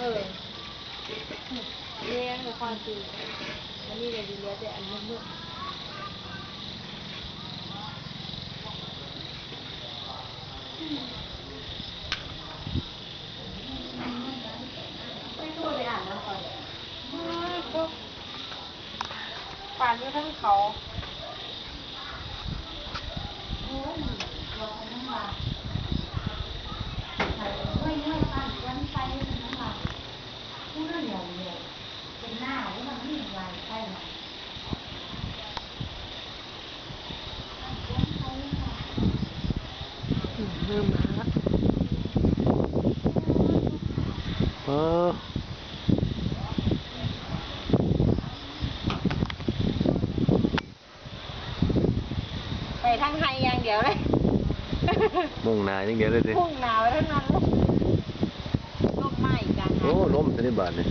เลี้ยงกับความจริงอันนี้เลยดีเลี้ยงแต่อันมืดไม่ตัวไปอ่านแล้วก่อนป่านอยู่ทั้งเขาเป็นหน้าแล้วมันไม่มีลายใช่ไหมเริ่มมาแล้วไปทางไทยอย่างเดียวเลยมุ่งหน้าอย่างเดียวเลยสิมุ่งหนาไปทั้งนั้นเลยลมไหม้กันโอ้ลมสนิทบาทเลย